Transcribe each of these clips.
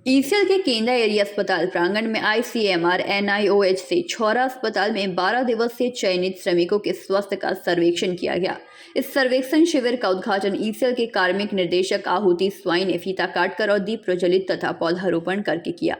ECL के केंद्र area अस्पताल प्रांगण में आईसीएमआर एनआईओएच से छौरा अस्पताल में 12 दिवसीय चयनित श्रमिकों के स्वास्थ्य का सर्वेक्षण किया गया। इस सर्वेक्षण शिविर का उद्घाटन ईसीएल के कार्मिक निर्देशक आहुति स्वाई ने फीता काटकर और दीप प्रज्वलित तथा पौधारोपण करके किया।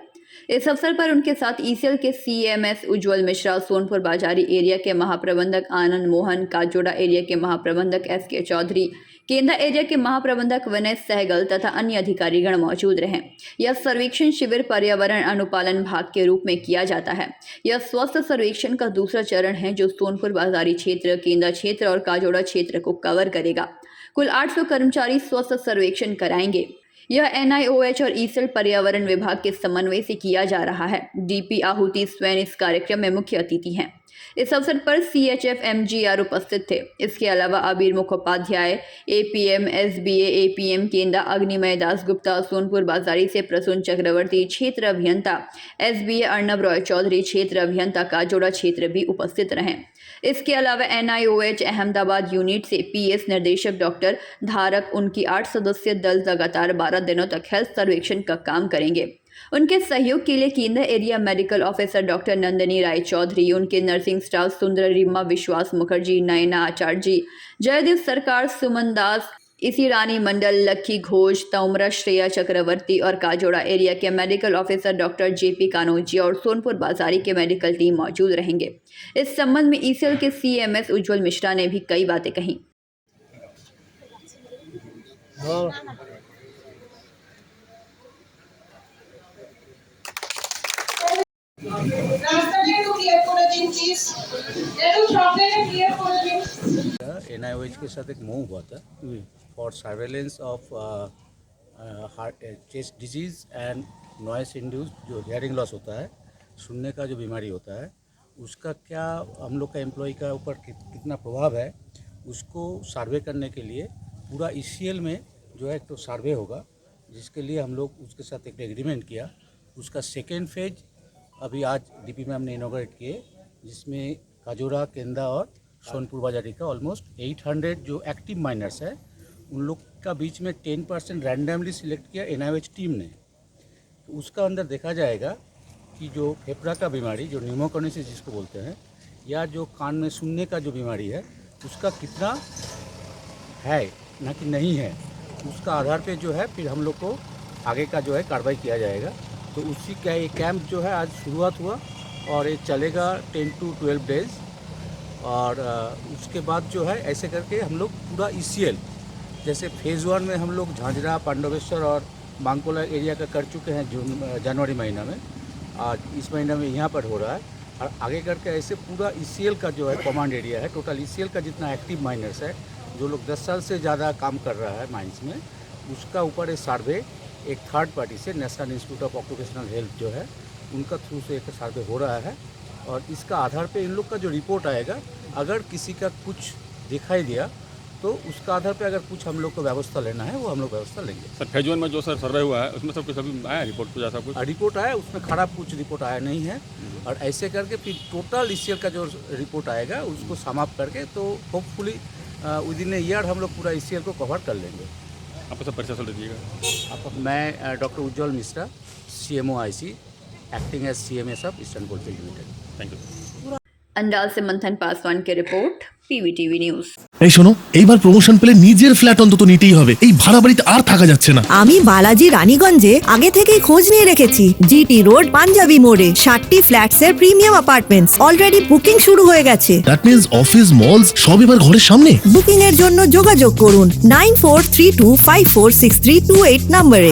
इस अवसर पर उनके साथ ईसीएल के सीएमएस उज्जवल मिश्रा, सोनपुर बाजारी एरिया के महाप्रबंधक आनंद मोहन, काजोड़ा एरिया के महाप्रबंधक एसके चौधरी, केंद्र एरिया के महाप्रबंधक विनय सहगल तथा अन्य अधिकारीगण मौजूद रहे। यह सर्वेक्षण शिविर पर्यावरण अनुपालन भाग के रूप में किया जाता है। यह स्वास्थ्य सर्वेक्षण का दूसरा चरण है जो सोनपुर बाजारी क्षेत्र, केंद्र क्षेत्र और काजोड़ा क्षेत्र को कवर करेगा। कुल 800 कर्मचारी स्वास्थ्य सर्वेक्षण कराएंगे। यह एनआईओएच और ईसीएल पर्यावरण विभाग के समन्वय से किया जा रहा है। डीपी आहुति स्वयं इस कार्यक्रम में मुख्य अतिथि हैं। इस अवसर पर सीएचएफ एमजीआर उपस्थित थे। इसके अलावा आबिर मुखोपाध्याय, एपीएम एसबीए एपीएम केंद्र, अग्निमय दास गुप्ता, सोनपुर बाजारी से प्रसून चक्रवर्ती, क्षेत्र अभियंता एसबीए अर्नब रॉय चौधरी, क्षेत्र अभियंता काजोड़ा क्षेत्र भी उपस्थित रहे। इसके अलावा एनआईओएच अहमदाबाद यूनिट से पीएस निर्देशक डॉक्टर धारक, उनकी 8 सदस्यीय दल लगातार 12 दिनों तक हेल्थ सर्वेक्षण का काम करेंगे। उनके सहयोग के लिए केंद्र area medical officer doctor Nandini Rai Chaudhary, उनके नर्सिंग स्टाफ सुंदर रीमा, विश्वास मुखर्जी, नयना आचार्य जी, जयदेव सरकार, सुमन दास, इसी रानी मंडल, लक्की घोष, तोमरा श्रेया चक्रवर्ती और काजोड़ा एरिया के medical officer doctor JP Kanoji और सोनपुर बाजारी के मेडिकल टीम मौजूद रहेंगे। इस संबंध में ईसीएल के सीएमएस उज्जवल मिश्रा ने भी कई बातें कही। एनआईओएच के साथ एक मूव हुआ था for surveillance of heart chest disease and noise induced जो हियरिंग लॉस होता है, सुनने का जो बीमारी होता है, उसका क्या हम लोग का एम्प्लॉय का ऊपर कितना प्रभाव है, उसको सर्वे करने के लिए पूरा ईसीएल में जो है एक तो सर्वे होगा, जिसके लिए हम लोग उसके साथ एक एग्रीमेंट किया। उसका सेकेंड फेज अभी आज डीपी मैम ने इनॉग्रेट किए, जिसमें काजोड़ा, केंदा और सोनपुर बाजारी का ऑलमोस्ट 800 जो एक्टिव माइनर्स है, उन लोग का बीच में 10% रैंडमली सिलेक्ट किया एनआईओएच टीम ने। तो उसका अंदर देखा जाएगा कि जो फेफड़ा का बीमारी, जो न्यूमोकॉनिसिस जिसको बोलते हैं, या जो कान में सुनने का जो बीमारी है, उसका कितना है ना कि नहीं है, उसका आधार पे जो है फिर हम लोग को आगे का जो है कार्रवाई किया जाएगा। तो उसी का ये कैंप जो है आज शुरुआत हुआ और ये चलेगा 10 to 12 डेज। और उसके बाद जो है ऐसे करके हम लोग पूरा ईसीएल, जैसे फेज़ 1 में हम लोग झांझरा, पांडवेश्वर और मांगकोला एरिया का कर चुके हैं जनवरी महीना में। आज इस महीना में यहाँ पर हो रहा है और आगे करके ऐसे पूरा ईसीएल का जो है कमांड एरिया है, टोटल ईसीएल का जितना एक्टिव माइनर्स है, जो लोग 10 साल से ज़्यादा काम कर रहा है माइंस में, उसका ऊपर एक सर्वे एक थर्ड पार्टी से national institute of occupational health जो है उनका थ्रू से एक सर्वे हो रहा है। और इसका आधार पे इन लोग का जो रिपोर्ट आएगा, अगर किसी का कुछ दिखाई दिया तो उसका आधार पे अगर कुछ हम लोग को व्यवस्था लेना है वो हम लोग व्यवस्था लेंगे। सर फेज 1 में जो सर सर्वे हुआ है उसमें सब कुछ अभी आया रिपोर्ट कुछ ऐसा कुछ रिपोर्ट आया, उसमें खराब कुछ रिपोर्ट आया नहीं है। और ऐसे करके फिर टोटल ईसीएल का जो रिपोर्ट आएगा उसको समाप्त करके तो hopefully with in a year हम लोग पूरा ईसीएल को कवर कर लेंगे। आपको सब परिचय दीजिएगा। मैं doctor Ujjwal Mishra, CMO IC, acting as CMS of Eastern Coalfield Limited. Thank you. Andal से मंथन पासवान की रिपोर्ट, पीवीटीवी न्यूज। এই শোনো, এইবার প্রমোশন পেলে নিজের ফ্ল্যাট অন্তত নিতেই হবে। এই ভাড়া বাড়িতে আর থাকা যাচ্ছে না। আমি বালাজি রানীগঞ্জে আগে থেকেই খোঁজ নিয়ে রেখেছি। জিটি রোড, পাঞ্জাবি মোড়ে 60টি ফ্ল্যাটসের প্রিমিয়াম অ্যাপার্টমেন্টস অলরেডি বুকিং শুরু হয়ে গেছে। দ্যাট মিন্স অফিস, মলস সব এবার ঘরের সামনে। বুকিং এর জন্য যোগাযোগ করুন 9432546328 নম্বরে।